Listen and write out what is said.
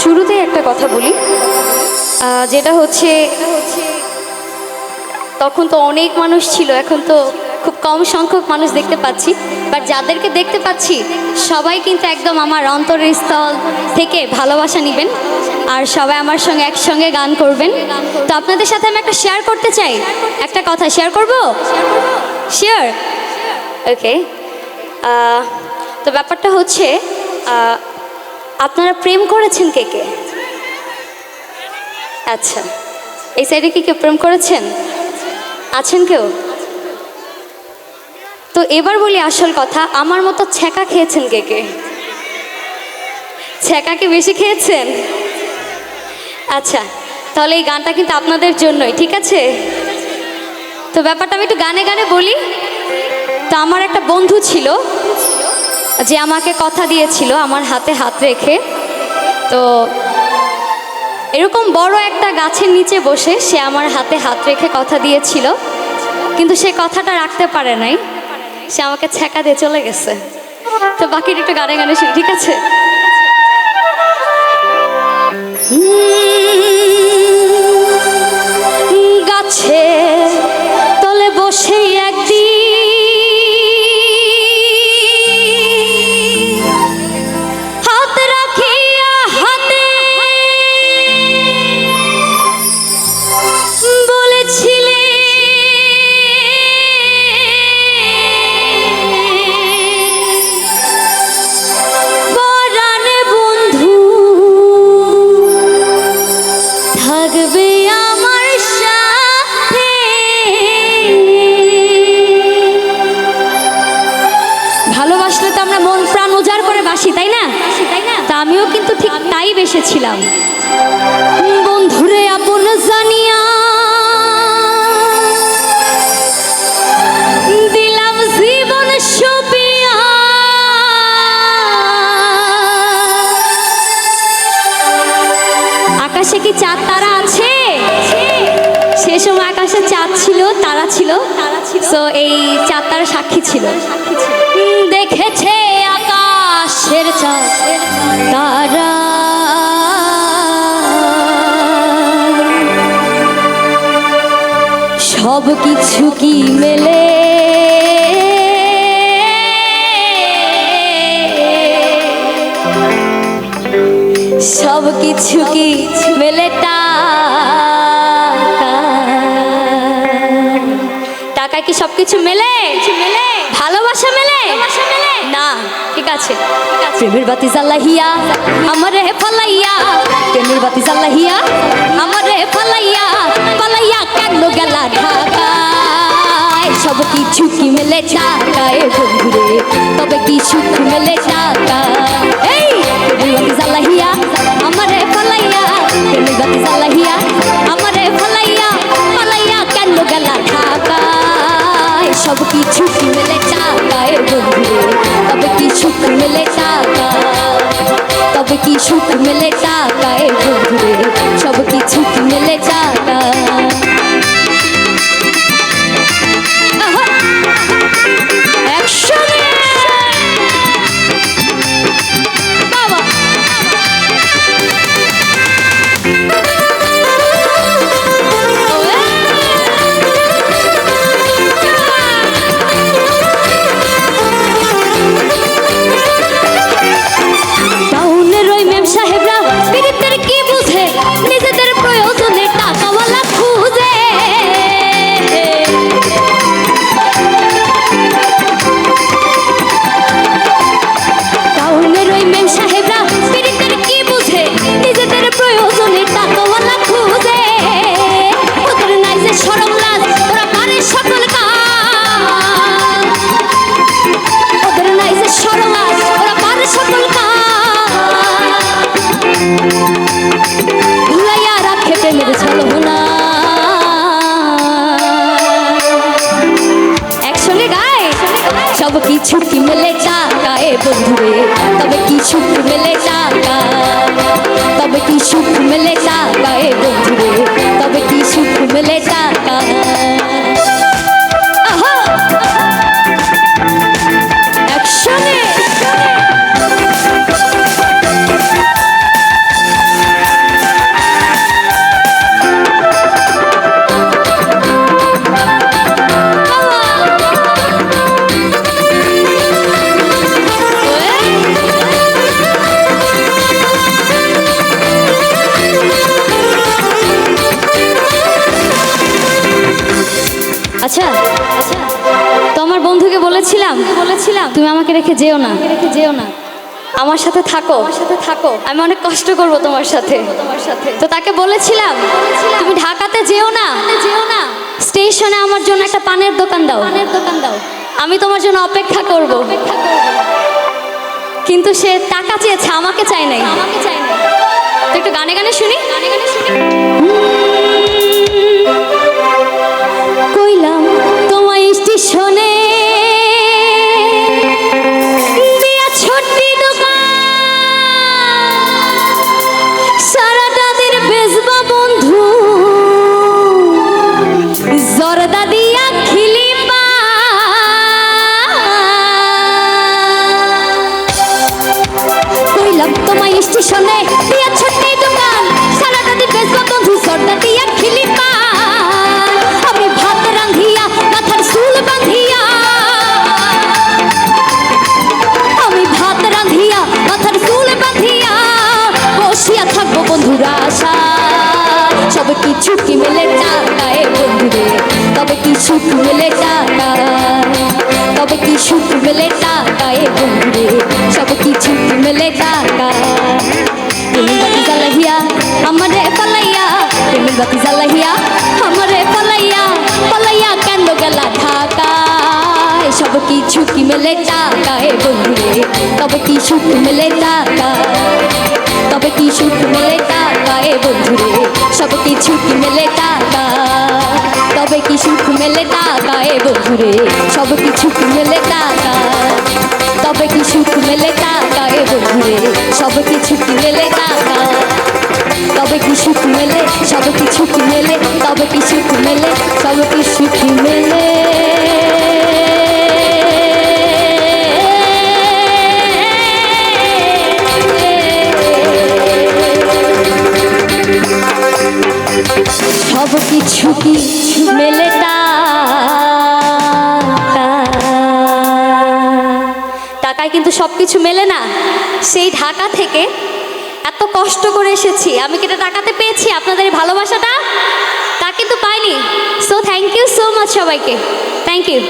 শুরুতেই একটা কথা বলি, যেটা হচ্ছে তখন তো অনেক মানুষ ছিল, এখন তো খুব কম সংখ্যক মানুষ দেখতে পাচ্ছি। বাট যাদেরকে দেখতে পাচ্ছি সবাই কিন্তু একদম আমার অন্তরের স্থল থেকে ভালোবাসা নেবেন, আর সবাই আমার সঙ্গে একসঙ্গে গান করবেন। তো আপনাদের সাথে আমি একটা শেয়ার করতে চাই, একটা কথা শেয়ার করব। শেয়ার, ওকে। তো ব্যাপারটা হচ্ছে, আপনারা প্রেম করেছেন কে কে? আচ্ছা, এই সাইডে কি কেউ প্রেম করেছেন? আছেন কেউ? তো এবার বলি আসল কথা, আমার মতো ছ্যাঁকা খেয়েছেন কে কে? ছ্যাঁকা কি বেশি খেয়েছেন? আচ্ছা, তাহলে এই গানটা কিন্তু আপনাদের জন্যই, ঠিক আছে? তো ব্যাপারটা আমি একটু গানে গানে বলি। তো আমার একটা বন্ধু ছিল যে আমাকে কথা দিয়েছিল আমার হাতে হাত রেখে, তো এরকম বড় একটা গাছের নিচে বসে সে আমার হাতে হাত রেখে কথা দিয়েছিল, কিন্তু সে কথাটা রাখতে পারে নাই, সে আমাকে ছ্যাঁকা দিয়ে চলে গেছে। তো বাকিটা একটু গানে গানে শুনি, ঠিক আছে? গাছে তলে বসে একদিন হাত রাখিয়া হাতে বলেছিলে পরাণে বন্ধু থাকবে আমার সাথে। ভালোবাসলে তো আমরা মন প্রাণ উজাড় করে বাসি, তাই না? তা আমিও কিন্তু ঠিক তাই বেসেছিলাম। বন্ধুরে আপন জানিয়া দিলাম জীবন সপিয়া, আকাশে কি চাঁদ তারা আছে? সে সময় আকাশে চাঁদ ছিল, তারা ছিল, তো এই চাঁদ তারা সাক্ষী ছিল। দেখেছে আকাশের চাঁদ তারা, সব কিছু কি মেলে? সব কিছু কি মেলে? টাকা কি সব কিছু মেলে? ভালোবাসা মেলে না? ঠিক আছে, প্রেমের বাতি জ্বালাইয়া আমারে ফালাইয়া, প্রেমের বাতি জ্বালাইয়া আমারে ফালাইয়া, পালাইয়া কেন গেলা ঢাকায়? সব কিছু কি মেলে টাকায় বন্ধুরে, তবে কি সুখ মেলে টাকা? এই প্রেমের বাতি জ্বালাইয়া আমারে ফালাইয়া, প্রেমের বাতি জ্বালাইয়া আমারে ফালাইয়া, পালাইয়া কেন গেলা ঢাকায়? সব কিছু কি মেলে টাকায় বন্ধুরে, তবে কি সুখ মেলে টাকা? তবে কি সুখ মেলে টাকায় বন্ধুরে, সব কিছু কি মেলে টাকা? সাহেবরা পীড়িতের কি বুঝে, নিজেদের প্রয়োজনে টাকাওয়ালা খুঁজে। তুমি আমাকে রেখে যেও না আমার সাথে থাকো আমি অনেক কষ্ট করব তোমার সাথে তো তাকে বলেছিলাম তুমি ঢাকাতে যেও না স্টেশনে আমার জন্য একটা পানের দোকান দাও আমি তোমার জন্য অপেক্ষা করব কিন্তু সে টাকা চেয়েছে আমাকে চাই নাই তো একটু গানে গানে শুনি কইলাম তোমায় স্টেশনে দিয়া ছোট্টি দোকান সারাটা দিন বেচবা বন্ধু জর্দা দিয়া খিলিবা কইলাম তোমায় স্টেশনে দিয়া ছোট্টি দোকান সারাটা দিন বেচবা বন্ধু জর্দা দিয়া খিলিবা আমি ভাত রাঁধিয়া মাথার চুল বাঁধিয়া বসিয়া থাকবো বন্ধুরা আশা সব কিছু কি মেলে টাকায় বন্ধুরে তবে কি সুখ মেলে টাকা তবে কি সুখ মেলে টাকায় বন্ধুরে সব কিছু কি মেলে টাকা প্রেমের বাতি জ্বালাইয়া আমারে পালাইয়া প্রেমের বাতি জ্বালাইয়া আমারে পালাইয়া কেন গেলা ঢাকা সব কিছু কি মেলে টাকায় বন্ধুরে তবে কি সুখ মেলে টাকা তবে কি সুখ মেলে টাকায় বন্ধুরে সব কিছু কি মেলে টাকা তবে কি সুখ মেলে টাকায় বন্ধুরে সব কিছু কি মেলে টাকা তবে কি সুখ মেলে টাকায় বন্ধুরে সব কিছু কি মেলে টাকা তবে কি সুখ মেলে সব কিছু কি মেলে তবে কি সুখ মেলে সব কিছু কি মেলে সব কিছু কি মেলে টাকায় কিন্তু সব কিছু মেলে না সেই ঢাকা থেকে এত কষ্ট করে এসেছি আমি কি এটা টাকাতে পেয়েছি আপনাদের এই ভালোবাসাটা তা কিন্তু পাইনি so thank you so much সবাইকে থ্যাংক ইউ